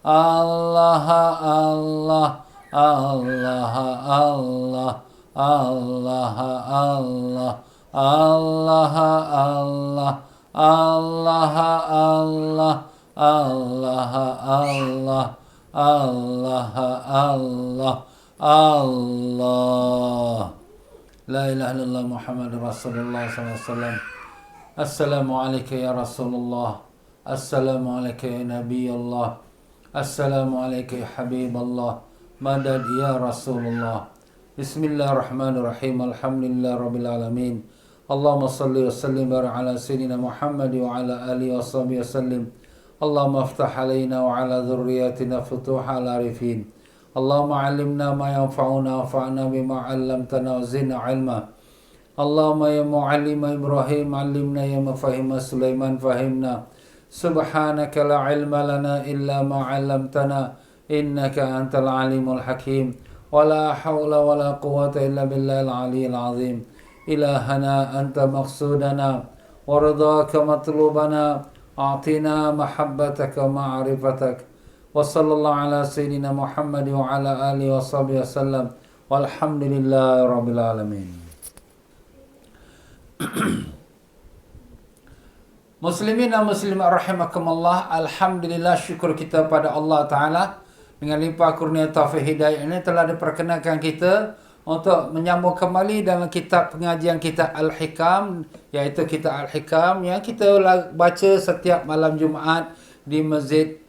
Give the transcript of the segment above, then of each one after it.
Allah, Allah, Allah, Allah, Allah, Allah, Allah, Allah, Allah, Allah, Allah, Allah, Allah, Allah, Allah. La ilaha illallah Muhammad Rasulullah SAW. Assalamualaikum ya Rasulullah. Assalamualaikum ya Nabi Allah. Assalamualaikum ya Habib Allah. Madad ya Rasulullah. Bismillahirrahmanirrahim. Alhamdulillah Rabbil Alamin. Allahumma salli wa sallim ala Sayyidina Muhammad wa ala alihi wa sahbihi wa sallim. Allahumma aftah alaina wa ala dhurriyatina futuha al-arifin. Allahumma alimna ma yanfa'una wa fa'na bima 'allamtana wa zidna 'ilma. Allahumma ya mu'allima Ibrahim 'allimna, ya mufahhima Sulaiman fahimna. Subhanaka la 'ilma lana illa ma 'allamtana innaka antal 'alimul hakim. Wa la hawla wa la quwwata illa billahil 'aliyyil 'azim. Ilahana anta maqsudana wa ridhaka matlubana. A'tina mahabbataka wa ma'rifatak. Wa sallallahu ala sayyidina Muhammad wa ala alihi wa sahbihi wasallam. Walhamdulillahi rabbil alamin. Muslimin dan muslimat rahimakumullah, alhamdulillah, syukur kita pada Allah Ta'ala dengan limpah kurnia taufik hidayah ini telah diperkenankan kita untuk menyambung kembali dalam kitab pengajian kita Al-Hikam, iaitu kitab Al-Hikam yang kita baca setiap malam Jumaat di Masjid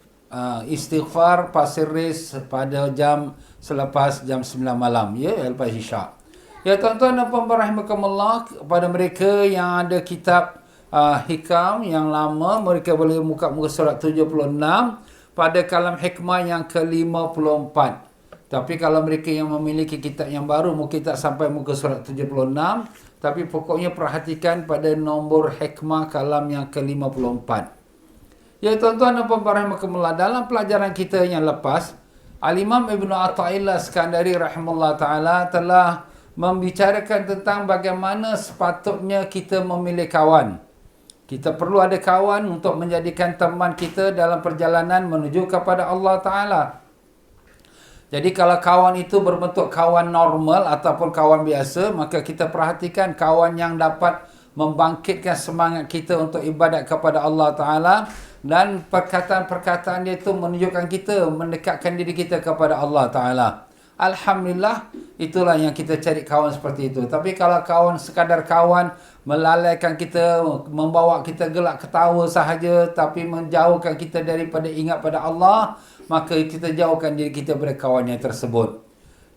Istighfar Pasir Ris pada selepas jam 9 malam, ya, lepas Isyak. Ya tuan-tuan dan puan-puan rahimakumullah, kepada mereka yang ada kitab Hikam yang lama, mereka boleh buka muka surat 76 pada kalam hikmah yang ke-54. Tapi kalau mereka yang memiliki kitab yang baru, mungkin tak sampai muka surat 76. Tapi pokoknya perhatikan pada nombor hikmah kalam yang ke-54. Ya tuan-tuan dan puan-puan rahimakumullah, dalam pelajaran kita yang lepas, Al-Imam Ibn Athaillah Iskandari rahimahullah ta'ala telah membicarakan tentang bagaimana sepatutnya kita memilih kawan. Kita perlu ada kawan untuk menjadikan teman kita dalam perjalanan menuju kepada Allah Ta'ala. Jadi kalau kawan itu berbentuk kawan normal ataupun kawan biasa, maka kita perhatikan kawan yang dapat membangkitkan semangat kita untuk ibadat kepada Allah Ta'ala, dan perkataan-perkataan dia itu menunjukkan kita, mendekatkan diri kita kepada Allah Ta'ala. Alhamdulillah, itulah yang kita cari kawan seperti itu. Tapi kalau kawan sekadar kawan melalaikan kita, membawa kita gelak ketawa sahaja, tapi menjauhkan kita daripada ingat pada Allah, maka kita jauhkan diri kita dari kawan yang tersebut.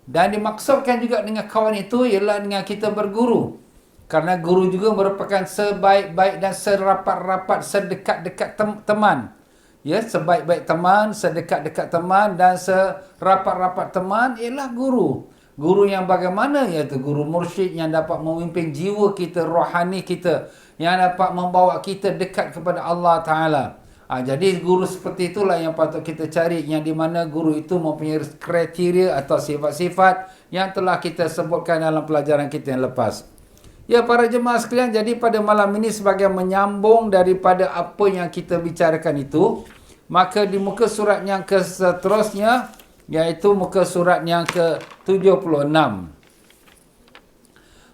Dan dimaksudkan juga dengan kawan itu ialah dengan kita berguru. Karena guru juga merupakan sebaik-baik dan serapat-rapat, sedekat-dekat teman. Ya, sebaik-baik teman, sedekat-dekat teman dan serapat-rapat teman ialah guru. Guru yang bagaimana? Iaitu guru mursyid yang dapat memimpin jiwa kita, rohani kita, yang dapat membawa kita dekat kepada Allah Ta'ala. Jadi guru seperti itulah yang patut kita cari, yang di mana guru itu mempunyai kriteria atau sifat-sifat yang telah kita sebutkan dalam pelajaran kita yang lepas. Ya para jemaah sekalian, jadi pada malam ini sebagai menyambung daripada apa yang kita bicarakan itu, maka di muka surat yang seterusnya, iaitu muka surat yang ke-76.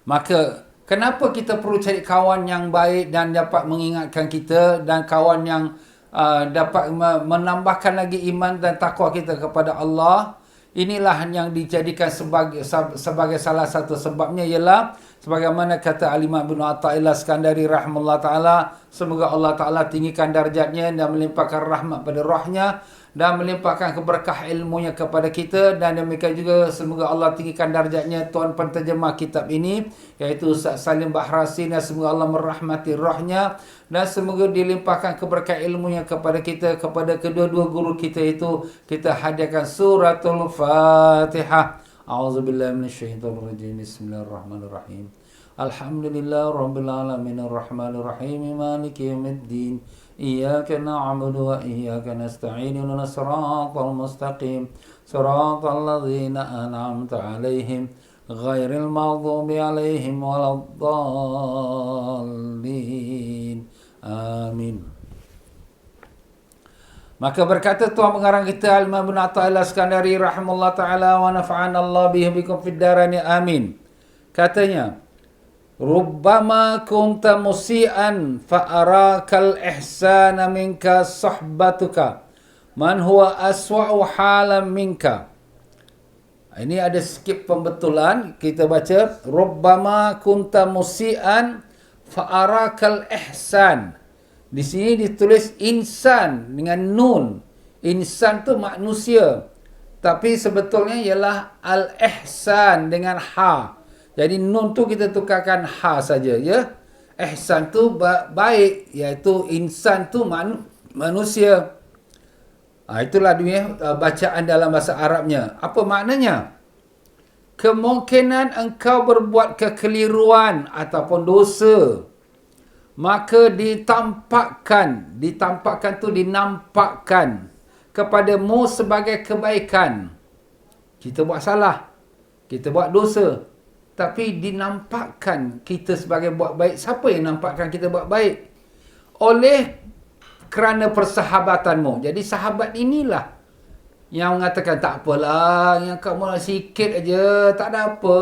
Maka kenapa kita perlu cari kawan yang baik dan dapat mengingatkan kita, dan kawan yang dapat menambahkan lagi iman dan takwa kita kepada Allah? Inilah yang dijadikan sebagai salah satu sebabnya, ialah sebagaimana kata Al-Imam Ibn Athaillah Iskandari rahimahullah ta'ala, semoga Allah Ta'ala tinggikan darjatnya dan melimpahkan rahmat pada rohnya dan melimpahkan keberkah ilmunya kepada kita, dan demikian juga semoga Allah tinggikan darjatnya tuan penterjemah kitab ini, iaitu Ustaz Salim Bahrasi, dan semoga Allah merahmati rohnya dan semoga dilimpahkan keberkah ilmunya kepada kita, kepada kedua-dua guru kita itu. Kita hadiahkan suratul Fatihah. A'udzubillahi minasyaitonirrajim. Bismillahirrahmanirrahim. Alhamdulillah rabbil alamin arrahmanir rahim maliki yaumiddin. Iyyaka na'budu wa iyyaka nasta'in. Ihdinas siratal mustaqim. Siratal ladzina an'amta 'alaihim ghairil maghdubi 'alaihim waladdallin. Amin. Maka berkata Tuan Pengarang kita Al-Imam Ibn Athaillah Iskandari rahimahullah ta'ala wa nafa'an Allah bihibikum fid darani amin. Katanya, Rubbama kunta musi'an fa'arakal ihsana minka sahbatuka man huwa aswa'u halam minka. Ini ada sikit pembetulan. Kita baca, Rubbama kunta musi'an fa'arakal ihsan. Di sini ditulis insan dengan nun. Insan tu manusia. Tapi sebetulnya ialah al-ihsan dengan ha. Jadi nun tu kita tukarkan ha saja, ya. Ihsan tu baik, iaitu insan tu manusia. Itulah dia bacaan dalam bahasa Arabnya. Apa maknanya? Kemungkinan engkau berbuat kekeliruan ataupun dosa, maka ditampakkan tu dinampakkan kepadamu sebagai kebaikan. Kita buat salah, kita buat dosa, tapi dinampakkan kita sebagai buat baik. Siapa yang nampakkan kita buat baik? Oleh kerana persahabatanmu. Jadi sahabat inilah yang mengatakan, tak apalah, yang kamu sikit aja, tak ada apa.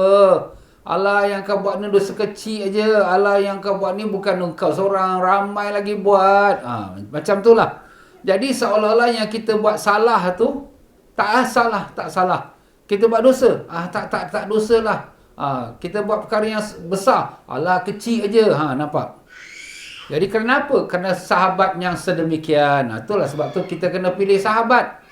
Allah, yang kau buat ni dosa kecil aja. Allah, yang kau buat ni bukan engkau seorang, ramai lagi buat. Macam itulah. Jadi seolah-olah yang kita buat salah tu tak salah. Kita buat dosa, tak dosa lah. Kita buat perkara yang besar, Allah kecil aja. Nampak? Jadi kenapa? Kerana sahabat yang sedemikian. Itulah sebab tu kita kena pilih sahabat.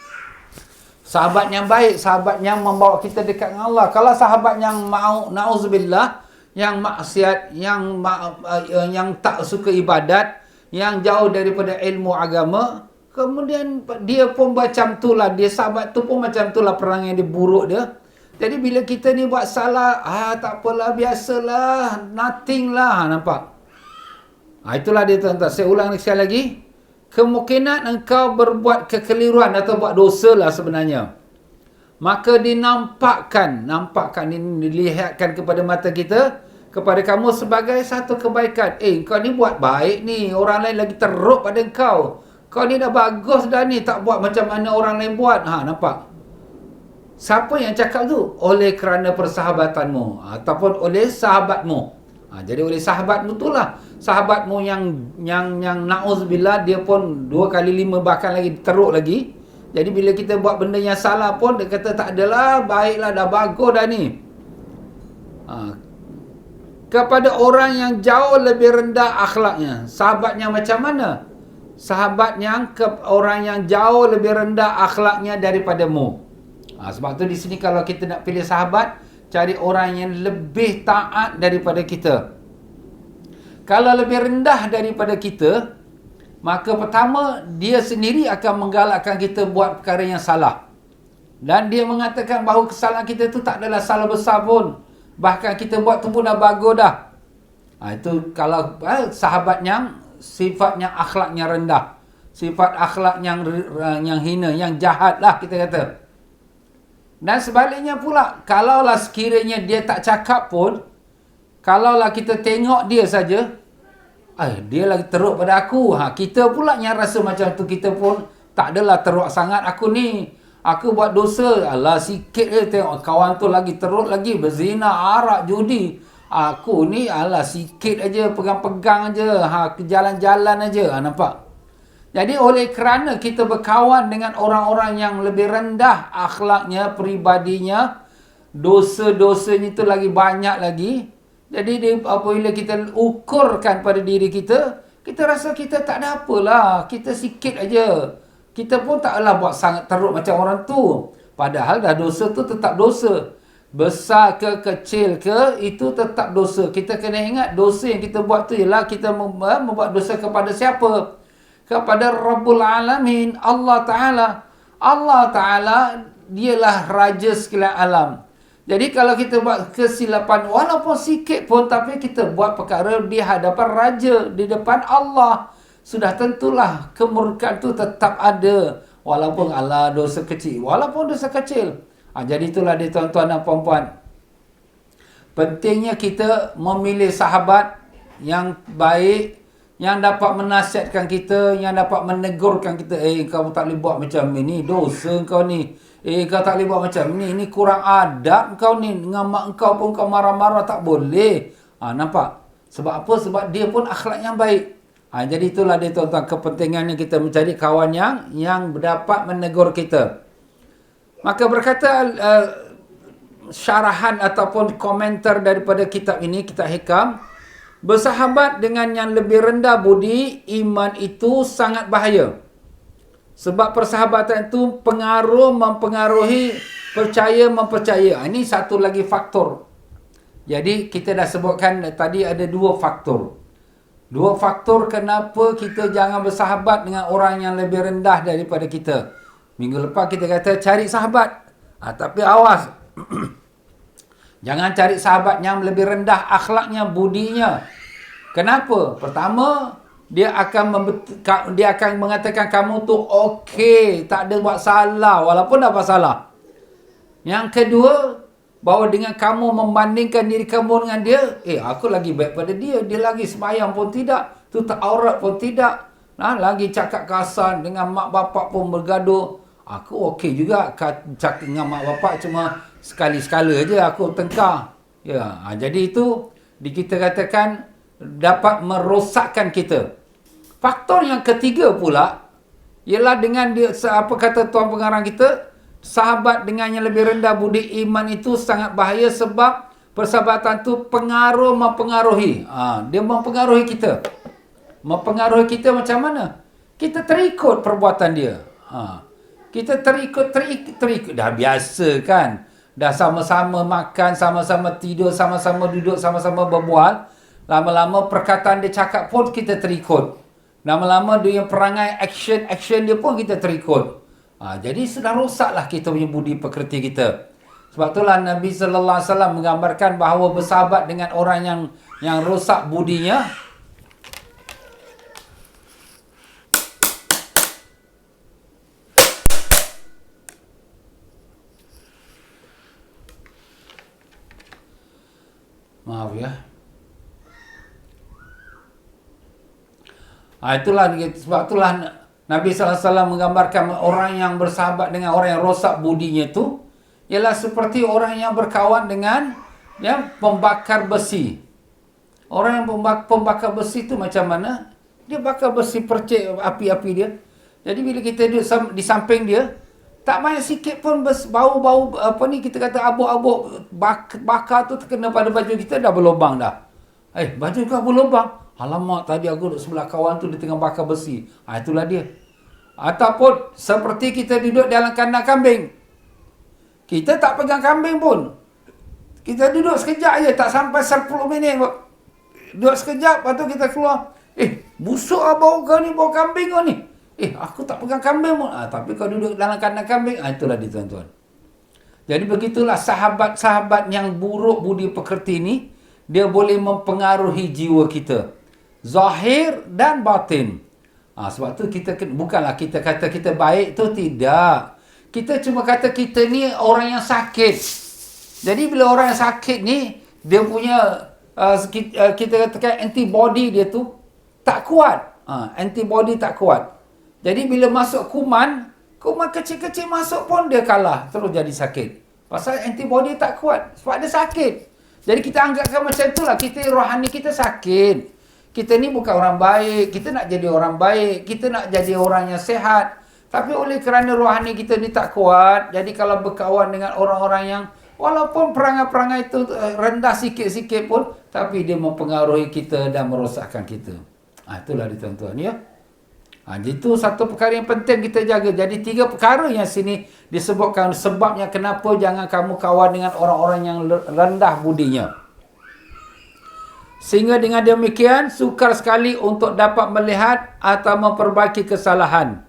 Sahabat yang baik, sahabat yang membawa kita dekat dengan Allah. Kalau sahabat yang na'udzubillah, yang maksiat, yang tak suka ibadat, yang jauh daripada ilmu agama, kemudian dia pun macam itulah, dia sahabat tu pun macam itulah perangai dia buruk dia. Jadi bila kita ni buat salah, tak apalah, biasalah, nothing lah, nampak? Itulah dia tuan-tuan. Saya ulang sekali lagi. Kemungkinan engkau berbuat kekeliruan atau buat dosa lah sebenarnya. Maka dinampakkan ini dilihatkan kepada mata kita, kepada kamu sebagai satu kebaikan. Kau ni buat baik ni, orang lain lagi teruk pada kau. Kau ni dah bagus dah ni, tak buat macam mana orang lain buat. Nampak? Siapa yang cakap tu? Oleh kerana persahabatanmu ataupun oleh sahabatmu. Jadi oleh sahabatmu itulah. Sahabatmu yang na'udzubillah, dia pun 2 kali 5 bahkan lagi teruk lagi. Jadi bila kita buat benda yang salah pun, dia kata tak adalah, baiklah, dah bagus dah ni. Kepada orang yang jauh lebih rendah akhlaknya. Sahabatnya macam mana? Sahabat yang orang yang jauh lebih rendah akhlaknya daripadamu. Sebab tu di sini kalau kita nak pilih sahabat, cari orang yang lebih taat daripada kita. Kalau lebih rendah daripada kita, maka pertama, dia sendiri akan menggalakkan kita buat perkara yang salah. Dan dia mengatakan bahawa kesalahan kita tu tak adalah salah besar pun. Bahkan kita buat tu pun dah bagus dah. Itu kalau sahabat yang sifatnya akhlaknya rendah. Sifat akhlak yang hina, yang jahat lah kita kata. Dan sebaliknya pula, kalaulah sekiranya dia tak cakap pun, kalaulah kita tengok dia saja, dia lagi teruk pada aku. Kita pula yang rasa macam tu, kita pun tak adalah teruk sangat aku ni. Aku buat dosa, alah sikit je, tengok kawan tu lagi teruk lagi, berzina, arak, judi. Aku ni alah sikit aja, pegang-pegang aja, ke jalan-jalan aja. Nampak? Jadi oleh kerana kita berkawan dengan orang-orang yang lebih rendah akhlaknya, peribadinya, dosa-dosanya itu lagi banyak lagi. Jadi apabila kita ukurkan pada diri kita, kita rasa kita tak ada apalah, kita sikit aja. Kita pun taklah buat sangat teruk macam orang tu. Padahal dah dosa tu tetap dosa. Besar ke kecil ke, itu tetap dosa. Kita kena ingat dosa yang kita buat tu ialah kita membuat dosa kepada siapa? Kepada Rabbul Alamin, Allah Ta'ala. Allah Ta'ala dialah Raja sekalian alam. Jadi kalau kita buat kesilapan, walaupun sikit pun, tapi kita buat perkara di hadapan Raja, di depan Allah, sudah tentulah kemurkaan tu tetap ada. Walaupun Allah dosa kecil. Walaupun dosa kecil. Jadi itulah dia tuan-tuan dan puan-puan. Pentingnya kita memilih sahabat yang baik, yang dapat menasihatkan kita, yang dapat menegurkan kita, kau tak boleh buat macam ni, dosa kau ni. Kau tak boleh buat macam ni kurang adab kau ni. Dengan mak kau pun kau marah-marah tak boleh. Nampak? Sebab apa? Sebab dia pun akhlak yang baik. Jadi itulah dia tuan-tuan, kepentingannya kita mencari kawan yang dapat menegur kita. Maka berkata syarahan ataupun komentar daripada kitab ini, kitab Hikam, bersahabat dengan yang lebih rendah budi, iman itu sangat bahaya. Sebab persahabatan itu mempengaruhi, percaya mempercaya. Ini satu lagi faktor. Jadi kita dah sebutkan tadi ada dua faktor. Dua faktor kenapa kita jangan bersahabat dengan orang yang lebih rendah daripada kita. Minggu lepas kita kata cari sahabat. Tapi awas. Jangan cari sahabat yang lebih rendah akhlaknya, budinya. Kenapa? Pertama, dia akan mengatakan kamu tu okey, tak ada buat salah walaupun dah buat salah. Yang kedua, bahawa dengan kamu membandingkan diri kamu dengan dia, aku lagi baik pada dia, dia lagi sembahyang pun tidak, tutup aurat pun tidak, lagi cakap kasar dengan mak bapak pun bergaduh. Aku okey juga cakap dengan mak bapak, cuma sekali-sekala je aku tengkar. Jadi itu kita katakan dapat merosakkan kita. Faktor yang ketiga pula ialah dengan dia, apa kata tuan pengarang kita, sahabat dengan yang lebih rendah budi iman itu sangat bahaya sebab persahabatan itu mempengaruhi. Dia mempengaruhi kita. Mempengaruhi kita macam mana? Kita terikut perbuatan dia. Kita terikut. Dah biasa kan? Dah sama-sama makan, sama-sama tidur, sama-sama duduk, sama-sama berbual. Lama-lama perkataan dia cakap pun kita terikut. Lama-lama dia perangai action dia pun kita terikut. Jadi sudah rosaklah kita punya budi pekerti kita. Sebab itulah Nabi sallallahu alaihi wasallam menggambarkan bahawa bersahabat dengan orang yang rosak budinya, maaf ya. Sebab itulah Nabi SAW menggambarkan orang yang bersahabat dengan orang yang rosak budinya itu ialah seperti orang yang berkawan dengan pembakar besi. Orang yang pembakar besi itu macam mana? Dia bakar besi, percik api-api dia. Jadi bila kita duduk di samping dia, tak banyak sikit pun bau-bau kita kata abuk-abuk bakar tu terkena pada baju kita, dah berlubang dah. Baju kau berlubang. Alamak, tadi aku duduk sebelah kawan tu, dia tengah bakar besi. Itulah dia. Ataupun seperti kita duduk dalam kandang kambing. Kita tak pegang kambing pun. Kita duduk sekejap je, tak sampai 10 minit. Duduk sekejap, lepas tu kita keluar. Busuk lah bau kau ni, bau kambing kau ni. Aku tak pegang kambing pun. Tapi kau duduk dalam kandang kambing. Itulah dia tuan-tuan. Jadi begitulah sahabat-sahabat yang buruk budi pekerti ni, dia boleh mempengaruhi jiwa kita. Zahir dan batin. Sebab tu kita bukanlah kita kata kita baik tu, tidak. Kita cuma kata kita ni orang yang sakit. Jadi bila orang yang sakit ni, dia punya kita katakan antibody dia tu tak kuat. Antibody tak kuat. Jadi bila masuk kuman kecil-kecil masuk pun dia kalah, terus jadi sakit. Pasal antibody tak kuat, sebab dia sakit. Jadi kita anggapkan macam itulah, kita rohani kita sakit. Kita ni bukan orang baik, kita nak jadi orang baik, kita nak jadi orang yang sehat. Tapi oleh kerana rohani kita ni tak kuat, jadi kalau berkawan dengan orang-orang yang walaupun perangai-perangai itu rendah sikit-sikit pun, tapi dia mempengaruhi kita dan merosakkan kita. Itulah dia tuan-tuan ya. Itu satu perkara yang penting kita jaga. Jadi 3 perkara yang sini disebutkan sebabnya kenapa jangan kamu kawan dengan orang-orang yang rendah budinya. Sehingga dengan demikian sukar sekali untuk dapat melihat atau memperbaiki kesalahan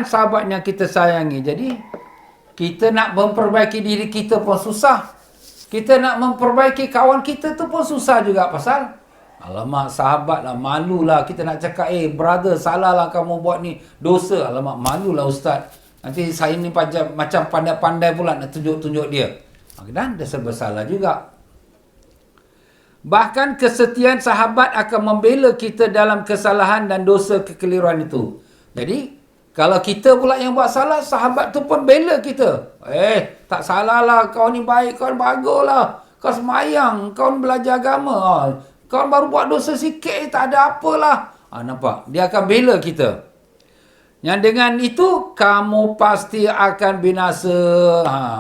sahabat yang kita sayangi. Jadi kita nak memperbaiki diri kita pun susah. Kita nak memperbaiki kawan kita tu pun susah juga. Pasal alamak, sahabat lah, malu lah kita nak cakap, brother, salah lah kamu buat ni, dosa. Alamak, malu lah ustaz. Nanti saya ni macam pandai-pandai pula nak tunjuk-tunjuk dia. Dan dia bersalah juga. Bahkan kesetiaan sahabat akan membela kita dalam kesalahan dan dosa kekeliruan itu. Jadi, kalau kita pula yang buat salah, sahabat tu pun bela kita. Tak salah lah, kau ni baik, kau ni bagus lah. Kau semayang, kau ni belajar agama. Kau baru buat dosa sikit, tak ada apalah. Nampak? Dia akan bela kita. Yang dengan itu, kamu pasti akan binasa.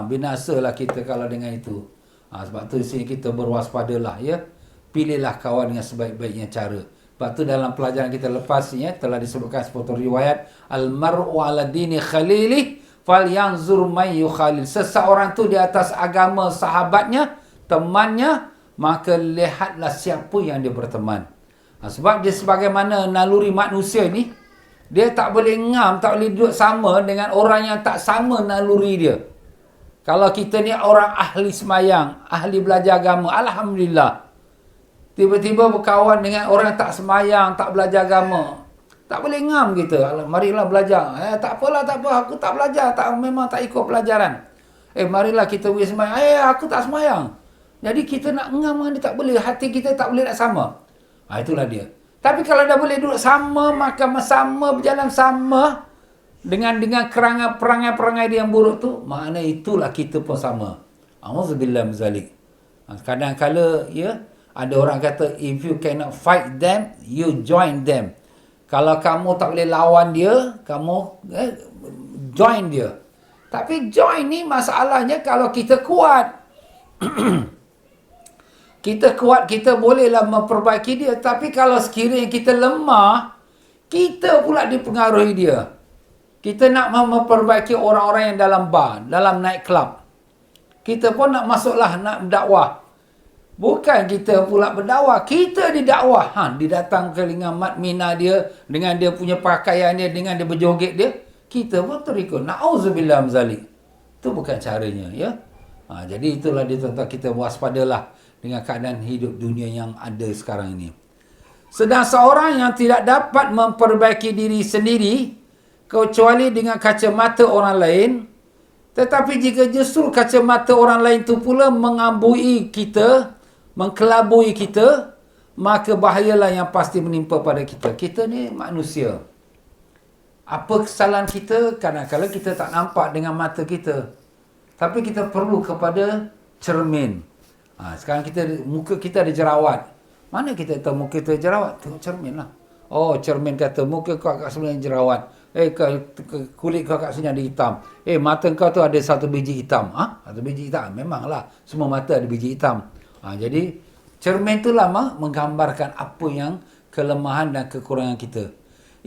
Binasalah kita kalau dengan itu. Sebab tu di sini kita berwaspadalah, ya. Pilihlah kawan dengan sebaik-baiknya cara. Sebab tu dalam pelajaran kita lepas ni, telah disebutkan sepotong riwayat, al-mar'u ala dini khalilih falyanzur may yukhalil. Seseorang tu di atas agama sahabatnya, temannya, maka lihatlah siapa yang dia berteman. Sebab dia sebagaimana naluri manusia ni, dia tak boleh ngam, tak boleh duduk sama dengan orang yang tak sama naluri dia. Kalau kita ni orang ahli semayang, ahli belajar agama, alhamdulillah. Tiba-tiba berkawan dengan orang tak semayang, tak belajar agama. Tak boleh ngam kita. Marilah belajar. Tak apalah, tak apa. Aku tak belajar. Memang tak ikut pelajaran. Marilah kita pergi semayang. Aku tak semayang. Jadi kita nak ngam dengan dia tak boleh. Hati kita tak boleh nak sama. Itulah dia. Tapi kalau dah boleh duduk sama, maka sama, berjalan sama, dengan perangai-perangai dia yang buruk tu, makna itulah kita pun sama. Auzubillah min zalik. Kadang-kala, ya, ada orang kata, if you cannot fight them, you join them. Kalau kamu tak boleh lawan dia, kamu join dia. Tapi join ni masalahnya kalau kita kuat. Kita kuat, kita bolehlah memperbaiki dia. Tapi kalau sekiranya kita lemah, kita pula dipengaruhi dia. Kita nak memperbaiki orang-orang yang dalam bar, dalam night club. Kita pun nak masuklah, nak berdakwah. Bukan kita pula berdakwah, kita didakwah. Didatang ke dengan matmina dia, dengan dia punya pakaian dia, dengan dia berjoget dia, kita pun terikut. Na'udzubillah min zalik. Itu bukan caranya, ya. Jadi itulah dia, tuan-tuan, kita waspadalah dengan keadaan hidup dunia yang ada sekarang ini. Sedang seorang yang tidak dapat memperbaiki diri sendiri, kecuali dengan kacamata orang lain, tetapi jika justru kacamata orang lain itu pula mengabui kita, mengkelabui kita, maka bahayalah yang pasti menimpa pada kita. Kita ni manusia. Apa kesalahan kita, kadang-kadang kita tak nampak dengan mata kita. Tapi kita perlu kepada cermin. Sekarang muka kita ada jerawat. Mana kita tahu muka kita jerawat? Tengok cermin lah. Cermin kata, muka kau kat sebelah jerawat. Kulit kau kat sini ada hitam. Mata kau tu ada satu biji hitam. Satu biji hitam. Memanglah, semua mata ada biji hitam. Jadi, cermin tu lama menggambarkan apa yang kelemahan dan kekurangan kita.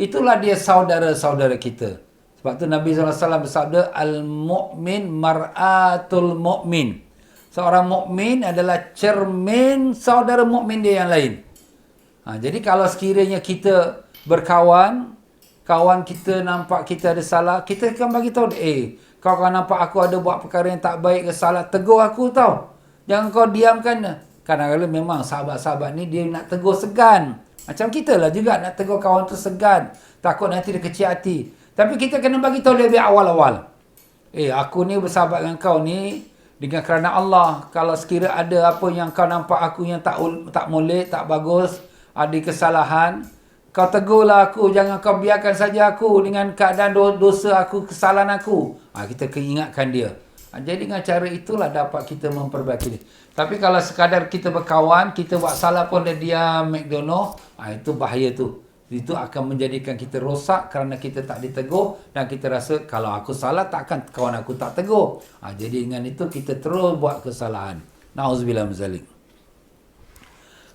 Itulah dia saudara-saudara kita. Sebab tu Nabi SAW bersabda, Al-mu'min mar'atul mu'min. Seorang mukmin adalah cermin saudara mukmin dia yang lain. Jadi kalau sekiranya kita berkawan, kawan kita nampak kita ada salah, kita akan bagi tahu, kau nampak aku ada buat perkara yang tak baik ke salah, tegur aku tau. Jangan kau diamkan. Kadang-kadang memang sahabat-sahabat ni dia nak tegur segan. Macam kita lah juga nak tegur kawan tu segan. Takut nanti dia kecil hati. Tapi kita kena bagi tahu dia lebih awal-awal. Aku ni bersahabat dengan kau ni dengan kerana Allah. Kalau sekira ada apa yang kau nampak aku yang tak molek, tak bagus, ada kesalahan, kau tegurlah aku. Jangan kau biarkan saja aku dengan keadaan dosa aku, kesalahan aku. Kita ingatkan dia. Jadi dengan cara itulah dapat kita memperbaiki dia. Tapi kalau sekadar kita berkawan, kita buat salah pun dia diam McDonald, itu bahaya tu. Itu akan menjadikan kita rosak kerana kita tak ditegur dan kita rasa kalau aku salah takkan kawan aku tak tegur. Jadi dengan itu kita terus buat kesalahan. Na'udzubillah min zalik.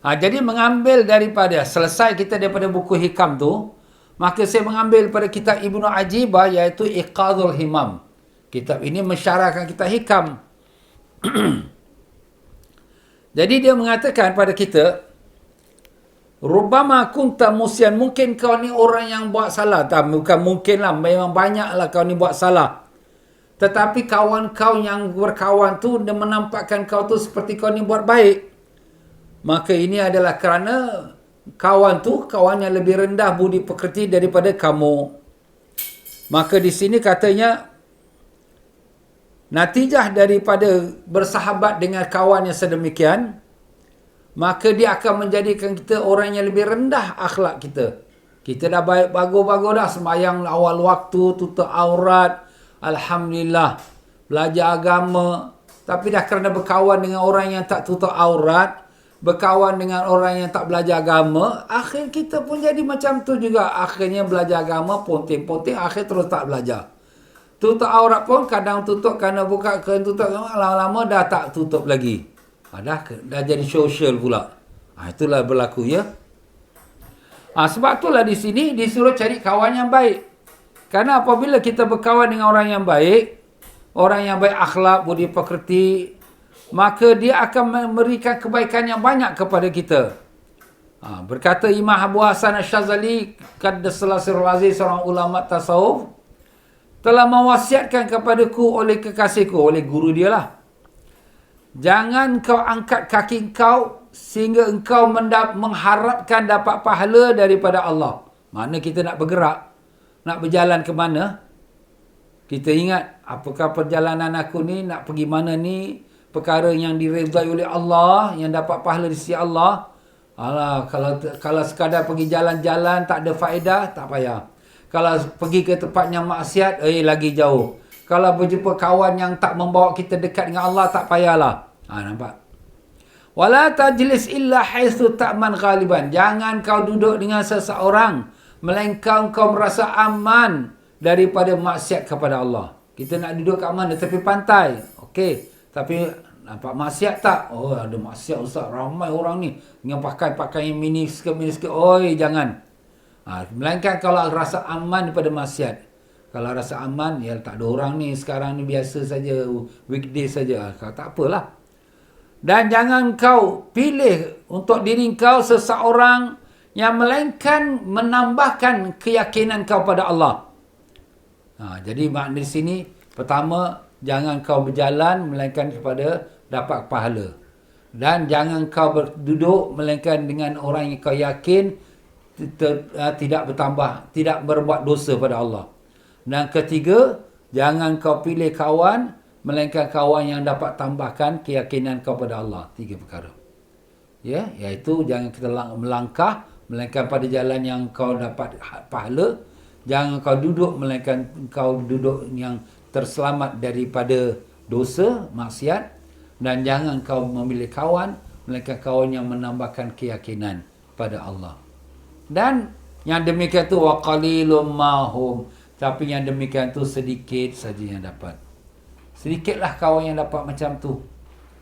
Jadi mengambil daripada, selesai kita daripada buku hikam tu, maka saya mengambil pada kitab Ibnu Ajibah, iaitu Iqadul Himam. Kitab ini mensyarahkan kitab hikam. Jadi dia mengatakan pada kita, Rubbama kunta musian, mungkin kau ni orang yang buat salah. Bukan mungkin lah, memang banyak lah kau ni buat salah. Tetapi kawan kau yang berkawan tu, dia menampakkan kau tu seperti kau ni buat baik. Maka ini adalah kerana kawan tu, kawan yang lebih rendah budi pekerti daripada kamu. Maka di sini katanya, natijah daripada bersahabat dengan kawan yang sedemikian, maka dia akan menjadikan kita orang yang lebih rendah akhlak kita. Kita dah baik bagus-bagus dah, sembahyang awal waktu, tutup aurat, alhamdulillah, belajar agama, tapi dah kerana berkawan dengan orang yang tak tutup aurat, berkawan dengan orang yang tak belajar agama, akhir kita pun jadi macam tu juga. Akhirnya belajar agama ponting-ponting, akhir terus tak belajar. Tutup aurat pun kadang tutup kerana buka, kerana tutup, lama-lama dah tak tutup lagi. Dah jadi sosial pula. Itulah berlaku, ya. Sebab itulah di sini disuruh cari kawan yang baik. Karena apabila kita berkawan dengan orang yang baik akhlak, budi pekerti, maka dia akan memberikan kebaikan yang banyak kepada kita. Berkata Imam Abu Hasan Asyazali, Qaddasallahu sirruhu aziz, seorang ulama tasawuf, telah mewasiatkan kepadaku oleh kekasihku, oleh guru dia lah, jangan kau angkat kaki kau sehingga engkau mengharapkan dapat pahala daripada Allah. Mana kita nak bergerak, nak berjalan ke mana, kita ingat, apakah perjalanan aku ni, nak pergi mana ni, perkara yang diredai oleh Allah, yang dapat pahala di sisi Allah. Alah, kalau sekadar pergi jalan-jalan tak ada faedah, tak payah. Kalau pergi ke tempat yang maksiat, lagi jauh. Kalau berjumpa kawan yang tak membawa kita dekat dengan Allah, tak payahlah. Nampak? Wala tajlis illa haitsu ta'man ghaliban. Jangan kau duduk dengan seseorang melainkan kau merasa aman daripada maksiat kepada Allah. Kita nak duduk kat mana? Tepi pantai. Okey. Tapi nampak maksiat tak? Oh, ada maksiat ustaz. Ramai orang ni dengan pakai mini skirt. Jangan. Melainkan kalau rasa aman daripada maksiat. Kalau rasa aman, ya tak ada orang ni. Sekarang ni biasa saja. Weekday saja. Tak apalah. Dan jangan kau pilih untuk diri kau seseorang yang melainkan menambahkan keyakinan kau pada Allah. Jadi makna di sini, pertama, jangan kau berjalan melainkan kepada dapat pahala. Dan jangan kau duduk melainkan dengan orang yang kau yakin tidak bertambah, tidak berbuat dosa pada Allah. Dan ketiga, jangan kau pilih kawan melainkan kawan yang dapat tambahkan keyakinan kau pada Allah. 3 perkara. Ya, iaitu jangan kita melangkah melainkan pada jalan yang kau dapat pahala. Jangan kau duduk melainkan kau duduk yang terselamat daripada dosa, maksiat. Dan jangan kau memilih kawan melainkan kawan yang menambahkan keyakinan pada Allah. Dan yang demikian tu wa qalilum mahum. Tapi yang demikian tu sedikit saja yang dapat. Sedikitlah kawan yang dapat macam tu.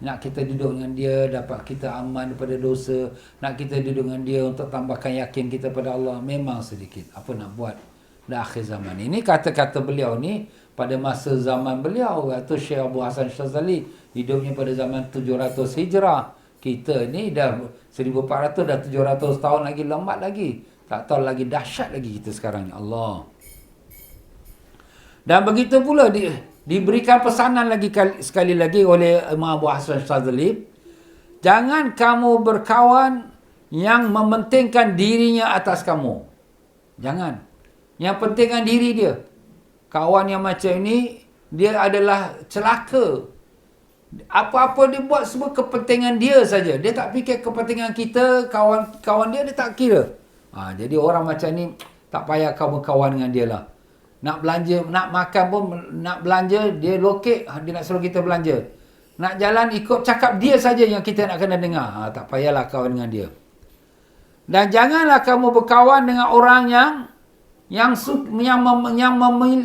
Nak kita duduk dengan dia, dapat kita aman daripada dosa. Nak kita duduk dengan dia untuk tambahkan yakin kita pada Allah. Memang sedikit. Apa nak buat? Dah akhir zaman. Ini kata-kata beliau ni pada masa zaman beliau. Atau Syekh Abu Hasan Syazali. Hidupnya pada zaman 700 Hijrah. Kita ni dah 1400, dah 700 tahun lagi, lambat lagi. Tak tahu lagi dahsyat lagi kita sekarang ni. Allah. Dan begitu pula diberikan pesanan lagi sekali lagi oleh Imam Abu Hasan Syazali. Jangan kamu berkawan yang mementingkan dirinya atas kamu. Jangan. Yang pentingkan diri dia. Kawan yang macam ni, dia adalah celaka. Apa-apa dia buat semua kepentingan dia saja. Dia tak fikir kepentingan kita, kawan dia tak kira. Jadi orang macam ni, tak payah kau berkawan dengan dia lah. Nak belanja, nak makan pun, nak belanja, dia lokek, dia nak suruh kita belanja. Nak jalan ikut cakap dia saja yang kita nak kena dengar. Tak payahlah kawan dengan dia. Dan janganlah kamu berkawan dengan orang yang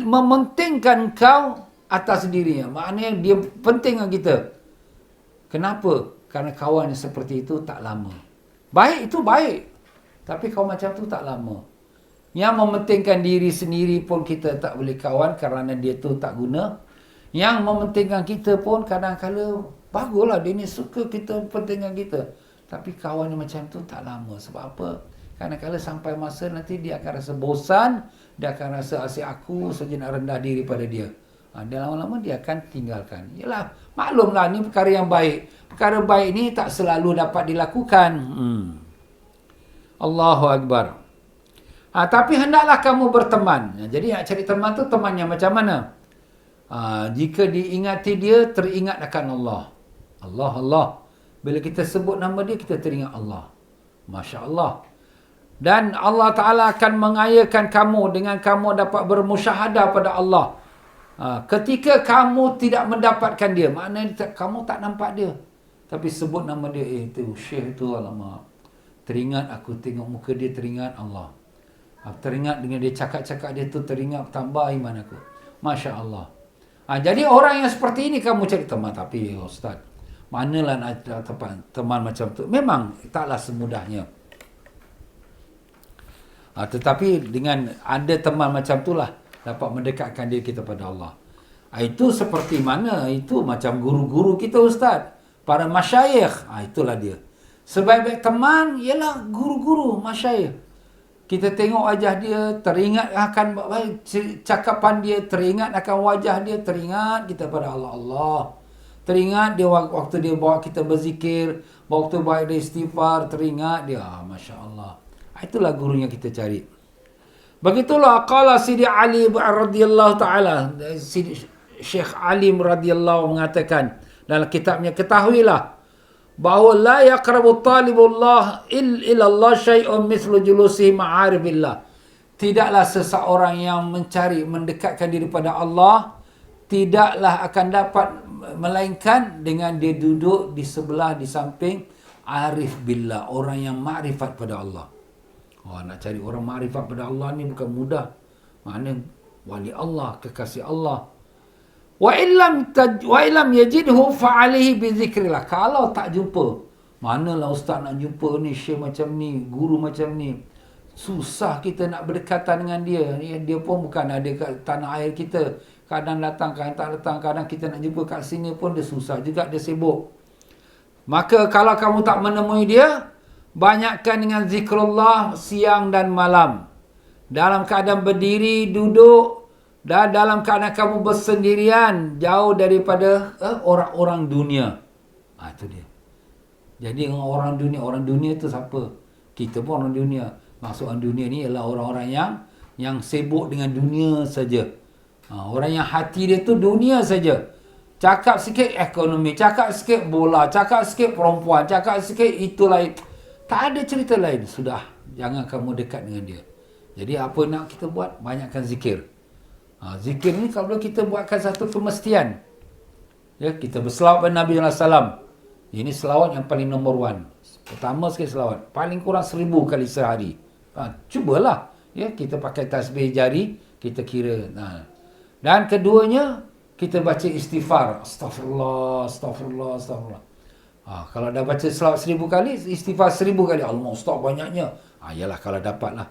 mementingkan kau atas dirinya. Maknanya dia penting dengan kita. Kenapa? Karena kawan yang seperti itu tak lama. Baik itu baik. Tapi kawan macam tu tak lama. Yang mementingkan diri sendiri pun kita tak boleh kawan kerana dia tu tak guna. Yang mementingkan kita pun kadang-kadang baguslah, dia ni suka kita, pentingkan kita. Tapi kawan yang macam tu tak lama. Sebab apa? Kadang-kadang sampai masa nanti dia akan rasa bosan, dia akan rasa asyik aku saja nak rendah diri pada dia. Dan lama-lama dia akan tinggalkan. Yalah, maklumlah ni perkara yang baik. Perkara baik ni tak selalu dapat dilakukan. Allahu Akbar. Tapi hendaklah kamu berteman. Jadi nak cari teman tu teman yang macam mana? Jika diingati dia, teringat akan Allah. Allah. Bila kita sebut nama dia, kita teringat Allah. Masya Allah. Dan Allah Ta'ala akan mengayakan kamu dengan kamu dapat bermusyahadah pada Allah. Ketika kamu tidak mendapatkan dia, maknanya kamu tak nampak dia, tapi sebut nama dia, itu Syekh tu, alamak, teringat aku tengok muka dia, teringat Allah. Teringat dengan dia cakap-cakap dia tu, teringat, tambah iman aku. Masya Allah. Jadi orang yang seperti ini kamu cari teman. Tapi Ustaz, manalah nak teman macam tu? Memang taklah semudahnya. Tetapi dengan ada teman macam itulah dapat mendekatkan diri kita pada Allah. Itu seperti mana? Itu macam guru-guru kita Ustaz, para masyayikh. Itulah dia. Sebaik-baik teman ialah guru-guru, masyayikh. Kita tengok wajah dia, teringat akan cakapan dia, teringat akan wajah dia, teringat kita pada Allah. Allah. Teringat dia waktu dia bawa kita berzikir, waktu bawa dia istighfar, teringat dia. Masya Allah. Itulah guru yang kita cari. Begitulah qala Sidi Ali radhiyallahu taala, Syekh Ali radhiyallahu mengatakan dalam kitabnya, ketahuilah bahawa la yaqrabu talibullah illa Allah syai'un mithlu julusi ma'aribillah. Tidaklah seseorang yang mencari mendekatkan diri pada Allah tidaklah akan dapat melainkan dengan dia duduk di sebelah, di samping arif billah, orang yang makrifat pada Allah. Nak cari orang makrifat pada Allah ni bukan mudah. Maknanya wali Allah, kekasih Allah. Wa illam yajidhu fa alihi bi zikrillah. Kalau tak jumpa, manalah ustaz nak jumpa ni syekh macam ni, guru macam ni. Susah kita nak berdekatan dengan dia. Dia pun bukan ada kat tanah air kita. Kadang datang, kadang tak datang. Kadang kita nak jumpa kat sini pun dia susah juga, dia sibuk. Maka kalau kamu tak menemui dia, banyakkan dengan zikrullah siang dan malam. Dalam keadaan berdiri, duduk, dan dalam keadaan kamu bersendirian, jauh daripada orang-orang dunia. Itu dia. Jadi orang dunia itu siapa? Kita pun orang dunia. Maksud orang dunia ni ialah orang-orang yang sibuk dengan dunia saja. Orang yang hati dia tu dunia saja. Cakap sikit ekonomi, cakap sikit bola, cakap sikit perempuan, cakap sikit itu lain. Tak ada cerita lain. Sudah, jangan kamu dekat dengan dia. Jadi apa nak kita buat? Banyakkan zikir. Zikir ni kalau kita buatkan satu kemestian. Ya, kita berselawat pada Nabi SAW. Ini selawat yang paling nombor 1. Pertama sekali selawat. Paling kurang 1000 kali sehari. Cubalah. Ya, kita pakai tasbih jari, kita kira. Dan keduanya, kita baca istighfar. Astaghfirullah, astaghfirullah, astaghfirullah. Kalau dah baca selawat 1000 kali, istighfar 1000 kali. Allah, Ustaz banyaknya. Yalah kalau dapat lah.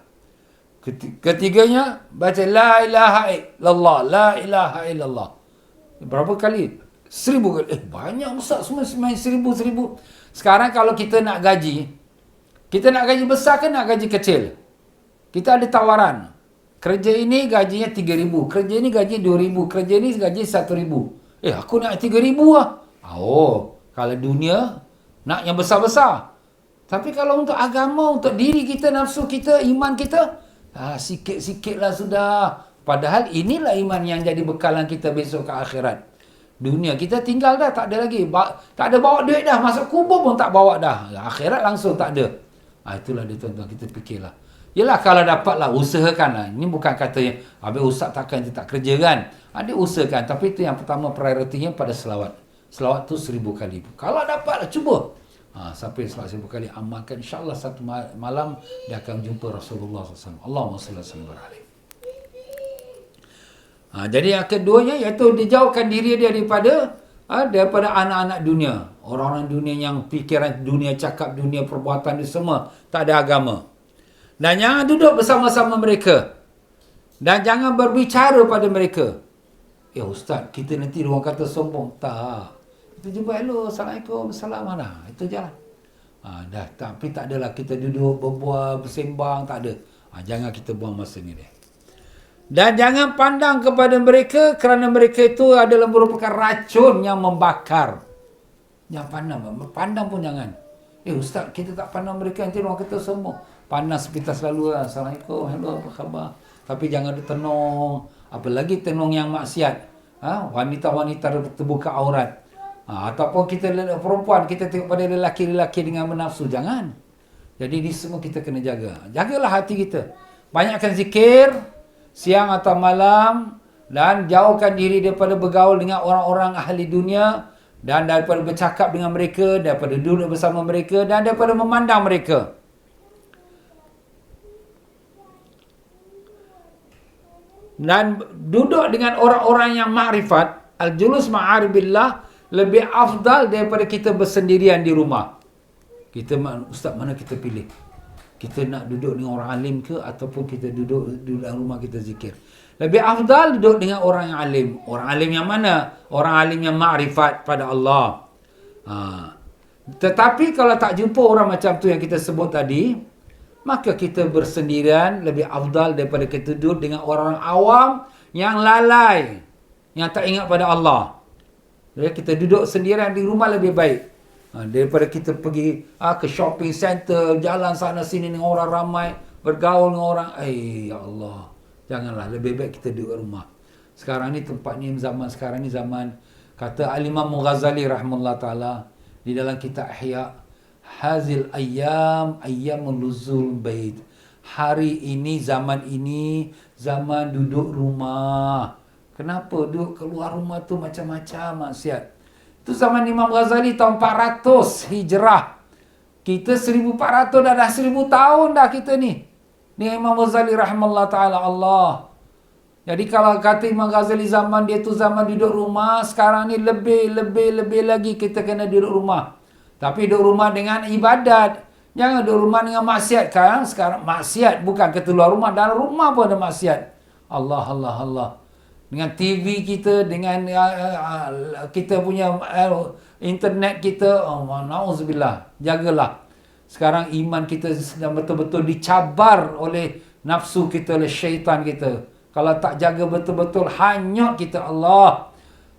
Ketiganya, baca la ilaha illallah, la ilaha illallah. Berapa kali? 1000 kali. Banyak Ustaz, semua main 1000. Sekarang kalau kita nak gaji besar ke nak gaji kecil? Kita ada tawaran. Kerja ini gajinya 3,000, kerja ini gaji 2,000, kerja ini gaji 1,000. Aku nak 3,000 lah. Kalau dunia, nak yang besar-besar. Tapi kalau untuk agama, untuk diri kita, nafsu kita, iman kita, sikit-sikit lah sudah. Padahal inilah iman yang jadi bekalan kita besok ke akhirat. Dunia kita tinggal dah, tak ada lagi. Tak ada bawa duit dah, masuk kubur pun tak bawa dah. Akhirat langsung tak ada. Itulah dia tuan-tuan, kita fikirlah. Yelah kalau dapatlah, usahakanlah. Ini bukan katanya, habis ustaz takkan dia tak kerja kan. Dia usahakan. Tapi itu yang pertama prioritinya pada selawat. Selawat tu 1000 kali. Kalau dapatlah, cuba. Sampai selawat 1000 kali, amalkan. InsyaAllah satu malam, dia akan jumpa Rasulullah SAW. Allahumma salli alaihi. Jadi yang keduanya, iaitu dijauhkan diri dia daripada anak-anak dunia. Orang-orang dunia yang fikiran dunia, cakap dunia, perbuatan dia semua. Tak ada agama. Dan jangan duduk bersama-sama mereka. Dan jangan berbicara pada mereka. Ustaz, kita nanti orang kata sombong. Tak. Itu jumpa, hello, Assalamualaikum, salam mana. Itu jalan. Dah, tapi tak adalah kita duduk berbual, bersembang, tak ada. Jangan kita buang masa ni dia. Dan jangan pandang kepada mereka kerana mereka itu adalah merupakan racun yang membakar. Jangan pandang pun jangan. Ustaz, kita tak pandang mereka, nanti orang kata sombong. Pandang sepintas selalu lah. Assalamualaikum, hello, apa khabar? Tapi jangan tenung. Apalagi tenung yang maksiat. Wanita-wanita terbuka aurat. Ataupun kita perempuan, kita tengok pada lelaki-lelaki dengan bernafsu. Jangan. Jadi ini semua kita kena jaga. Jagalah hati kita. Banyakkan zikir, siang atau malam. Dan jauhkan diri daripada bergaul dengan orang-orang ahli dunia. Dan daripada bercakap dengan mereka, daripada duduk bersama mereka, dan daripada memandang mereka. Dan duduk dengan orang-orang yang ma'rifat, al-julus ma'aribillah, lebih afdal daripada kita bersendirian di rumah. Kita, ustaz, mana kita pilih? Kita nak duduk dengan orang alim ke, ataupun kita duduk dalam rumah kita zikir? Lebih afdal duduk dengan orang yang alim. Orang alim yang mana? Orang alim yang ma'rifat pada Allah. Tetapi kalau tak jumpa orang macam tu yang kita sebut tadi, maka kita bersendirian lebih afdal daripada kita duduk dengan orang awam yang lalai, yang tak ingat pada Allah. Jadi kita duduk sendirian di rumah lebih baik daripada kita pergi ke shopping center, jalan sana sini dengan orang ramai, bergaul dengan orang. Ya Allah, janganlah. Lebih baik kita duduk rumah. Sekarang ni tempat ni, zaman sekarang ni zaman, kata Al-Imam Ghazali rahimahullah ta'ala di dalam kitab Ihya, hazil ayyamul luzul bait. Hari ini, zaman duduk rumah. Kenapa duduk keluar rumah tu macam-macam maksiat? Itu zaman Imam Ghazali tahun 400 Hijrah. Kita 1400 dah 1000 tahun dah kita ni. Ni Imam Ghazali rahimahullah ta'ala Allah. Jadi kalau kata Imam Ghazali zaman dia tu zaman duduk rumah, sekarang ni lebih lagi kita kena duduk rumah. Tapi duduk rumah dengan ibadat. Jangan duduk rumah dengan maksiat. Sekarang maksiat bukan keluar rumah, dalam rumah pun ada maksiat. Allah. Dengan TV kita, dengan kita punya internet kita, na'udzubillah, jagalah. Sekarang iman kita sedang betul-betul dicabar oleh nafsu kita, oleh syaitan kita. Kalau tak jaga betul-betul, hanyut kita Allah.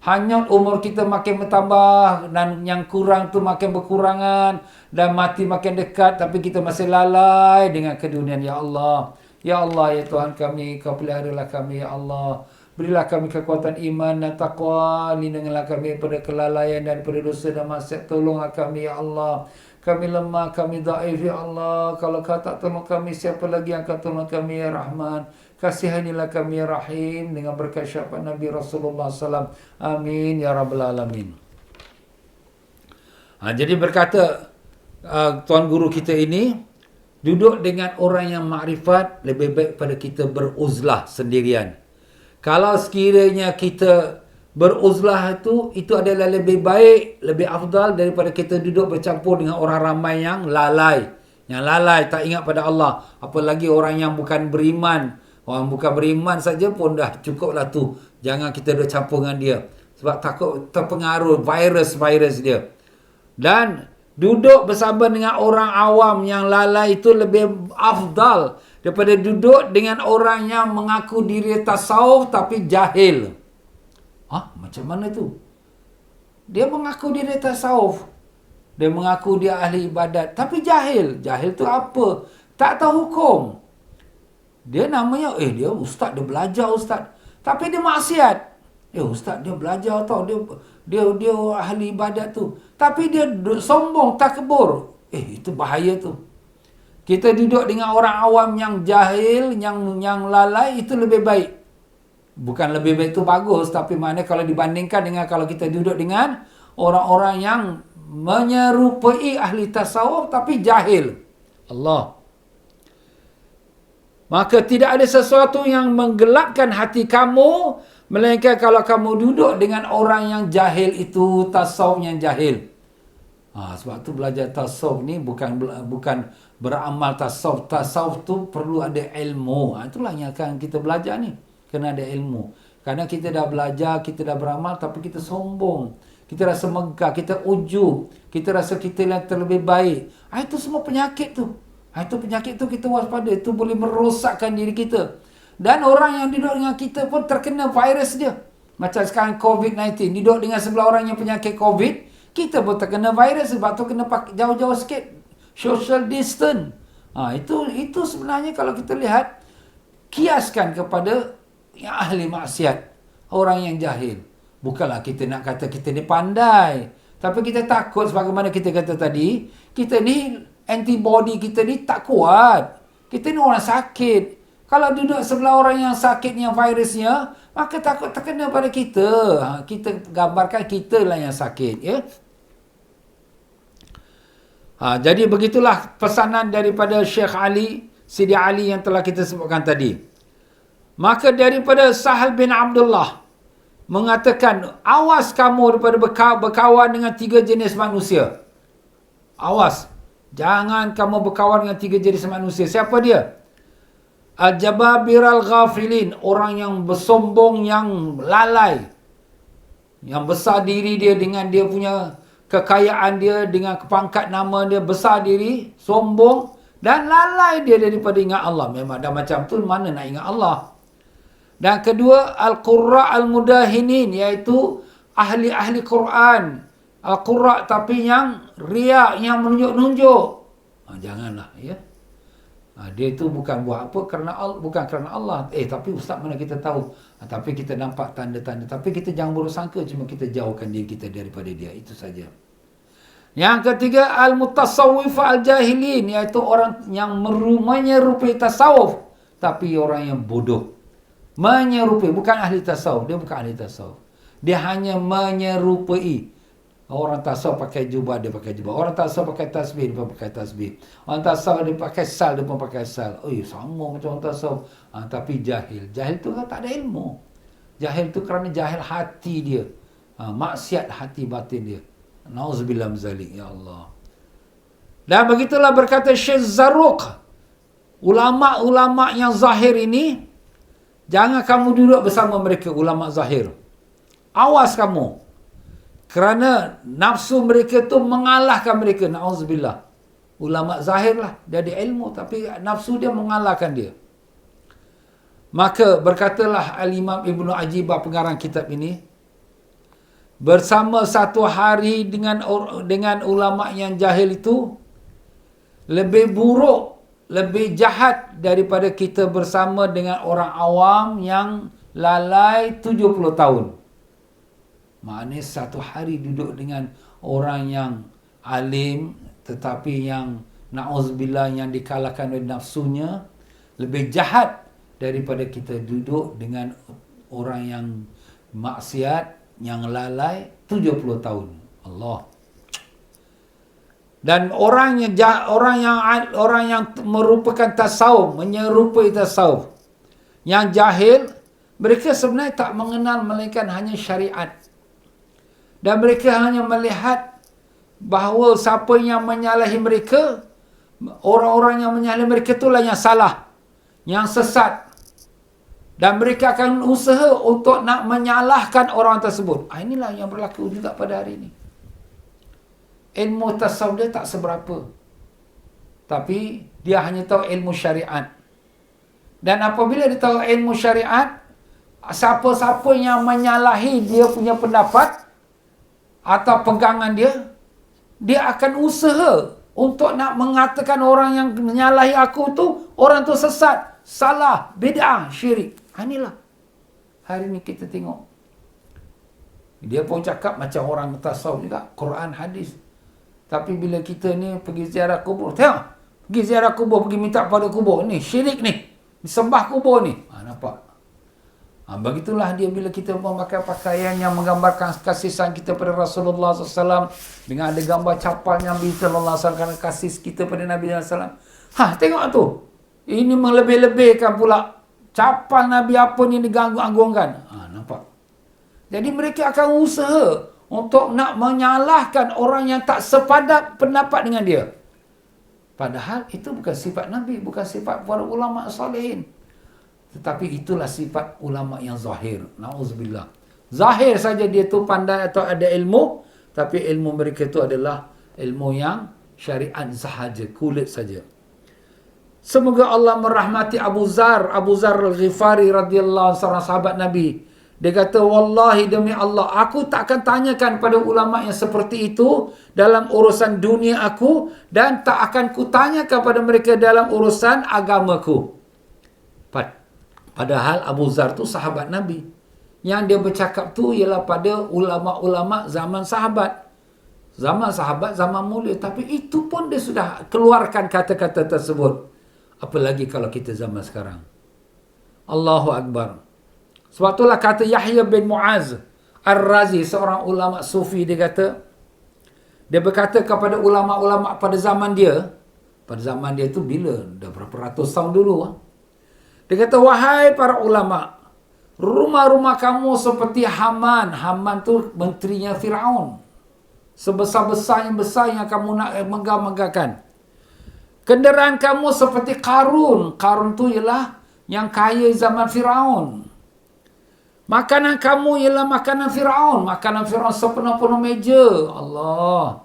Hanyut umur kita makin bertambah, dan yang kurang tu makin berkurangan, dan mati makin dekat, tapi kita masih lalai dengan keduniaan. Ya Allah, ya Allah, ya Tuhan kami, Kau peliharalah kami, ya Allah. Berilah kami kekuatan iman dan taqwa, lindungilah kami daripada kelalaian dan daripada dosa dan maksiat. Tolonglah kami, ya Allah. Kami lemah, kami dhaif, ya Allah. Kalau Kau tak tolong kami, siapa lagi yang akan tolong kami, ya Rahman? Kasihanilah kami, ya Rahim, dengan berkat syafaat Nabi Rasulullah SAW. Amin, ya Rabbal Alamin. Jadi berkata Tuan Guru kita ini, duduk dengan orang yang makrifat lebih baik pada kita beruzlah sendirian. Kalau sekiranya kita beruzlah itu adalah lebih baik, lebih afdal daripada kita duduk bercampur dengan orang ramai yang lalai. Yang lalai, tak ingat pada Allah. Apalagi orang yang bukan beriman. Orang bukan beriman saja pun dah cukuplah tu. Jangan kita duduk campur dengan dia. Sebab takut terpengaruh virus dia. Dan duduk bersama dengan orang awam yang lalai itu lebih afdal daripada duduk dengan orang yang mengaku diri tasawuf tapi jahil. Macam mana tu? Dia mengaku diri tasawuf. Dia mengaku dia ahli ibadat tapi jahil. Jahil tu apa? Tak tahu hukum. Dia namanya, dia ustaz, dia belajar ustaz. Tapi dia maksiat. Ustaz, dia belajar tau. Dia ahli ibadat tu. Tapi dia sombong, takbur. Itu bahaya tu. Kita duduk dengan orang awam yang jahil, yang lalai, itu lebih baik. Bukan lebih baik itu bagus, tapi maknanya kalau dibandingkan dengan kalau kita duduk dengan orang-orang yang menyerupai ahli tasawuf tapi jahil. Allah. Maka tidak ada sesuatu yang menggelapkan hati kamu, melainkan kalau kamu duduk dengan orang yang jahil itu, tasawuf yang jahil. Sebab tu belajar tasawuf ni bukan beramal tasawuf. Tasawuf tu perlu ada ilmu. Itulah yang akan kita belajar ni. Kena ada ilmu. Kerana kita dah belajar, kita dah beramal, tapi kita sombong. Kita rasa megah, kita ujub. Kita rasa kita yang terlebih baik. Itu semua penyakit tu. Itu penyakit tu kita waspada. Itu boleh merosakkan diri kita. Dan orang yang duduk dengan kita pun terkena virus dia. Macam sekarang COVID-19. Duduk dengan sebelah orang yang penyakit COVID, kita pun terkena virus. Sebab tu kena pakai jauh-jauh sikit. Social distance. Itu sebenarnya kalau kita lihat, kiaskan kepada yang ahli maksiat. Orang yang jahil. Bukanlah kita nak kata kita ni pandai. Tapi kita takut sebagaimana kita kata tadi, kita ni antibody kita ni tak kuat. Kita ni orang sakit. Kalau duduk sebelah orang yang sakit yang virusnya, maka takut terkena pada kita. Kita gambarkan kita lah yang sakit, ya. Jadi begitulah pesanan daripada Syekh Ali, Sidi Ali yang telah kita sebutkan tadi. Maka daripada Sahal bin Abdullah mengatakan, awas kamu daripada berkawan dengan 3 jenis manusia. Awas. Jangan kamu berkawan dengan 3 jenis manusia. Siapa dia? Al-Jababir al-Ghafilin. Orang yang bersombong, yang lalai. Yang besar diri dia dengan dia punya kekayaan dia, dengan pangkat nama dia, besar diri, sombong dan lalai dia daripada ingat Allah. Memang dah macam tu, mana nak ingat Allah. Dan kedua, Al-Qurra al-Mudahinin, iaitu ahli-ahli Quran. Al-Qurra tapi yang riak, yang menunjuk-nunjuk. Janganlah, ya. Dia itu bukan buat apa bukan kerana Allah. Tapi ustaz, mana kita tahu. Tapi kita nampak tanda-tanda. Tapi kita jangan bersangka, cuma kita jauhkan diri kita daripada dia. Itu saja. Yang ketiga, Al-Mutasawwif al-Jahilin, iaitu orang yang menyerupai tasawuf, tapi orang yang bodoh. Menyerupai, bukan ahli tasawuf. Dia bukan ahli tasawuf. Dia hanya menyerupai. Orang tasawuf pakai jubah, dia pakai jubah. Orang tasawuf pakai tasbih, dia pun pakai tasbih. Orang tasawuf dia pakai sal, dia pun pakai sal. Sama macam orang tasawuf. Tapi jahil. Jahil tu kan tak ada ilmu. Jahil tu kerana jahil hati dia. Maksiat hati batin dia. Nauzubillah min zalik, ya Allah. Dan begitulah berkata Syekh Zarruq. Ulama-ulama yang zahir ini, jangan kamu duduk bersama mereka, ulama zahir. Awas kamu. Kerana nafsu mereka tu mengalahkan mereka. Na'udzubillah. Ulama zahir lah. Dia ada ilmu, tapi nafsu dia mengalahkan dia. Maka berkatalah Al-Imam Ibnu Ajibah, pengarang kitab ini, bersama satu hari dengan ulama yang jahil itu lebih buruk, lebih jahat daripada kita bersama dengan orang awam yang lalai 70 tahun. Maknanya satu hari duduk dengan orang yang alim tetapi yang na'udzubillah yang dikalahkan oleh nafsunya lebih jahat daripada kita duduk dengan orang yang maksiat, yang lalai 70 tahun. Allah. Dan orang yang merupakan tasawuf, menyerupai tasawuf, yang jahil, mereka sebenarnya tak mengenal melainkan hanya syariat. Dan mereka hanya melihat bahawa siapa yang menyalahi mereka, orang-orang yang menyalahi mereka itulah yang salah, yang sesat. Dan mereka akan usaha untuk nak menyalahkan orang tersebut. Inilah yang berlaku juga pada hari ini. Ilmu tasawuf dia tak seberapa. Tapi dia hanya tahu ilmu syariat. Dan apabila dia tahu ilmu syariat, siapa-siapa yang menyalahi dia punya pendapat atau pegangan dia, dia akan usaha untuk nak mengatakan orang yang menyalahi aku tu, orang tu sesat, salah, bid'ah, syirik. Inilah hari ni kita tengok. Dia pun cakap macam orang tasawuf juga, Quran, hadis. Tapi bila kita ni pergi ziarah kubur, tengok, pergi ziarah kubur, pergi minta pada kubur, ni syirik ni, disembah kubur ni. Nampak? Begitulah dia bila kita memakai pakaian yang menggambarkan kasih sayang kita pada Rasulullah SAW, dengan ada gambar capal Nabi Sallallahu Alaihi Wasallam kerana kasih kita pada Nabi SAW. Tengok tu. Ini melebih-lebihkan pula. Capal Nabi apa ni diganggu-anggungkan. Nampak? Jadi mereka akan usaha untuk nak menyalahkan orang yang tak sepadan pendapat dengan dia. Padahal itu bukan sifat Nabi, bukan sifat para ulama salihin. Tetapi itulah sifat ulama yang zahir. Na'udzubillah. Zahir saja dia tu pandai atau ada ilmu, tapi ilmu mereka tu adalah ilmu yang syariat sahaja, kulit saja. Semoga Allah merahmati Abu Zar al-Ghifari radhiyallahu anhu, seorang sahabat Nabi. Dia kata, wallahi demi Allah, aku tak akan tanyakan pada ulama yang seperti itu dalam urusan dunia aku, dan tak akan kutanyakan pada mereka dalam urusan agamaku. Padahal Abu Zar tu sahabat Nabi. Yang dia bercakap tu ialah pada ulama-ulama zaman sahabat. Zaman sahabat, zaman mulia. Tapi itu pun dia sudah keluarkan kata-kata tersebut. Apalagi kalau kita zaman sekarang. Allahu Akbar. Sebab itulah kata Yahya bin Mu'az Ar-Razi, seorang ulama sufi, dia berkata kepada ulama-ulama pada zaman dia itu bila? Dah berapa ratus tahun dulu. Dia kata, wahai para ulama, rumah-rumah kamu seperti Haman. Haman tu menterinya Firaun. Sebesar-besar yang kamu nak megah-megahkan. Kenderaan kamu seperti Qarun. Qarun tu ialah yang kaya zaman Firaun. Makanan kamu ialah makanan Firaun. Makanan Firaun sepenuh-penuh meja. Allah.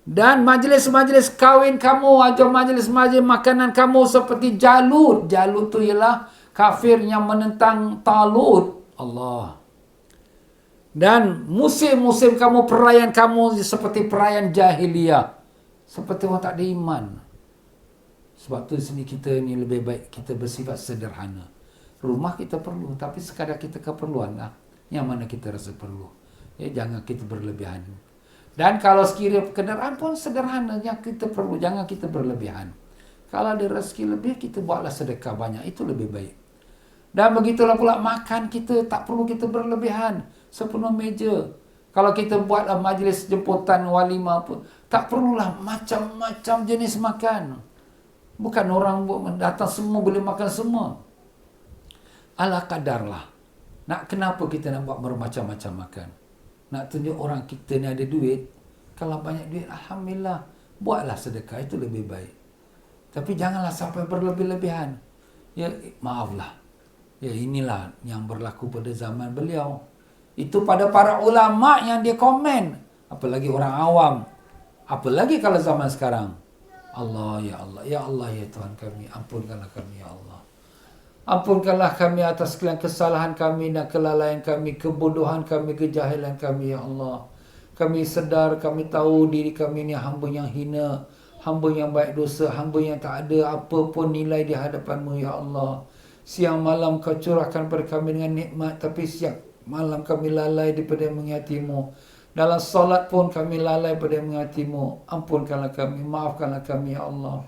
Dan majlis-majlis kahwin kamu, atau majlis-majlis makanan kamu seperti Jalut. Jalut tu ialah kafir yang menentang Talut. Allah. Dan musim-musim kamu, perayaan kamu seperti perayaan jahiliyah. Seperti orang tak ada iman. Sebab tu di sini kita ni lebih baik kita bersifat sederhana. Rumah kita perlu, tapi sekadar kita keperluan lah. Yang mana kita rasa perlu. Ya, jangan kita berlebihan. Dan kalau sekiranya kenderaan pun sederhana yang kita perlu, jangan kita berlebihan. Kalau ada rezeki lebih, kita buatlah sedekah banyak. Itu lebih baik. Dan begitulah pula makan kita, tak perlu kita berlebihan. Sepenuh meja. Kalau kita buatlah majlis jemputan walimah pun, tak perlulah macam-macam jenis makan. Bukan orang datang semua boleh makan semua. Ala kadarlah. Kenapa kita nak buat bermacam-macam makan? Nak tunjuk orang kita ni ada duit. Kalau banyak duit, alhamdulillah, buatlah sedekah, itu lebih baik. Tapi janganlah sampai berlebih-lebihan. Ya, maaflah. Ya, inilah yang berlaku pada zaman beliau. Itu pada para ulama yang dia komen. Apalagi orang awam. Apalagi kalau zaman sekarang. Allah, ya Allah. Ya Allah, ya Tuhan kami. Ampunkanlah kami, ya Allah. Ampunkanlah kami atas segala kesalahan kami dan kelalaian kami, kebodohan kami, kejahilan kami, ya Allah. Kami sedar, kami tahu diri kami ni hamba yang hina, hamba yang baik dosa, hamba yang tak ada apa pun nilai di hadapan-Mu, ya Allah. Siang malam Kau curahkan pada kami dengan nikmat, tapi siang malam kami lalai daripada mengingati-Mu. Dalam solat pun kami lalai daripada mengingati-Mu. Ampunkanlah kami, maafkanlah kami, ya Allah.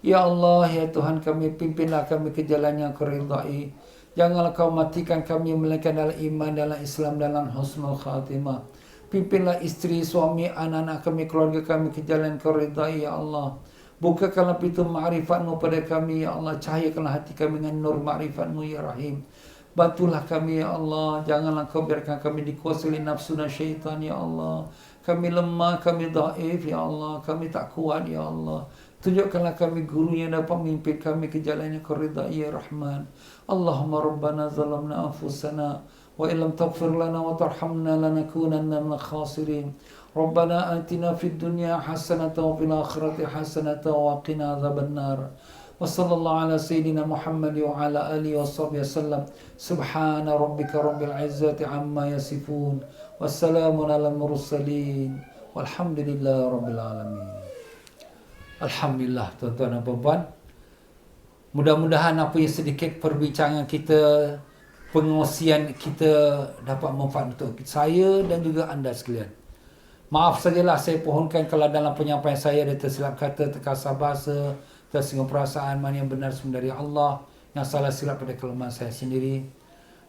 Ya Allah, ya Tuhan kami, pimpinlah kami ke jalan yang Kau ridai. Janganlah Kau matikan kami melainkan dalam iman, dalam Islam, dalam husnul khatimah. Pimpinlah isteri, suami, anak-anak kami, keluarga kami ke jalan Kau ridai, ya Allah. Bukakanlah pintu ma'rifat-Mu pada kami, ya Allah. Cahayakanlah hati kami dengan nur ma'rifat-Mu, ya Rahim. Bantulah kami, ya Allah. Janganlah Kau biarkan kami dikuasai nafsu dan syaitan, ya Allah. Kami lemah, kami dhaif, ya Allah. Kami tak kuat, ya Allah. Tunjukkanlah kami guru yang dapat memimpin kami ke jalan yang Kau ridai, ya Rahman. Allahumma rabbana zalamna anfusana wa illam taghfir lana wa tarhamna lanakunanna minal khasirin. Rabbana atina fid dunya hasanatan wa fil akhirati hasanatan wa qina adzabannar. Wa sallallahu ala sayyidina Muhammad wa ala alihi wa sahbihi wasallam. Subhana rabbika rabbil izzati amma yasifun. Wassalamun ala mursalin. Walhamdulillahi rabbil alamin. Alhamdulillah, tuan-tuan dan puan-puan. Mudah-mudahan apa yang sedikit perbincangan kita, pengongsian kita dapat manfaat untuk saya dan juga anda sekalian. Maaf sajalah saya pohonkan kalau dalam penyampaian saya ada tersilap kata, terkasar bahasa, tersinggung perasaan, mana yang benar semua dari Allah, yang salah silap pada kelemahan saya sendiri.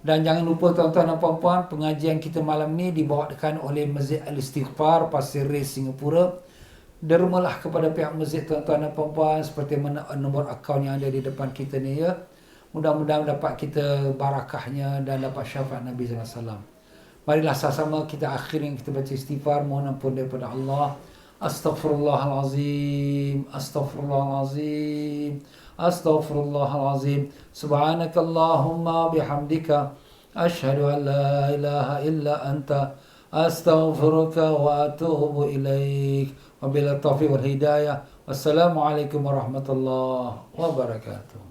Dan jangan lupa tuan-tuan dan puan-puan, pengajian kita malam ni dibawakan oleh Masjid Al-Istighfar, Pasir Ris, Singapura. Dermalah kepada pihak masjid tuan-tuan dan puan-puan seperti mana nombor akaun yang ada di depan kita ni, ya. Mudah-mudahan dapat kita barakahnya dan dapat syafaat Nabi SAW. Marilah sama-sama kita akhiri kita baca istighfar, mohon ampun daripada Allah. Astaghfirullahalazim, astaghfirullahalazim, astaghfirullahalazim. Subhanakallahumma bihamdika asyhadu an la ilaha illa anta astaghfiruka wa atubu ilaik. Wabillahi taufiq wal hidayah. Wassalamualaikum warahmatullahi wabarakatuh.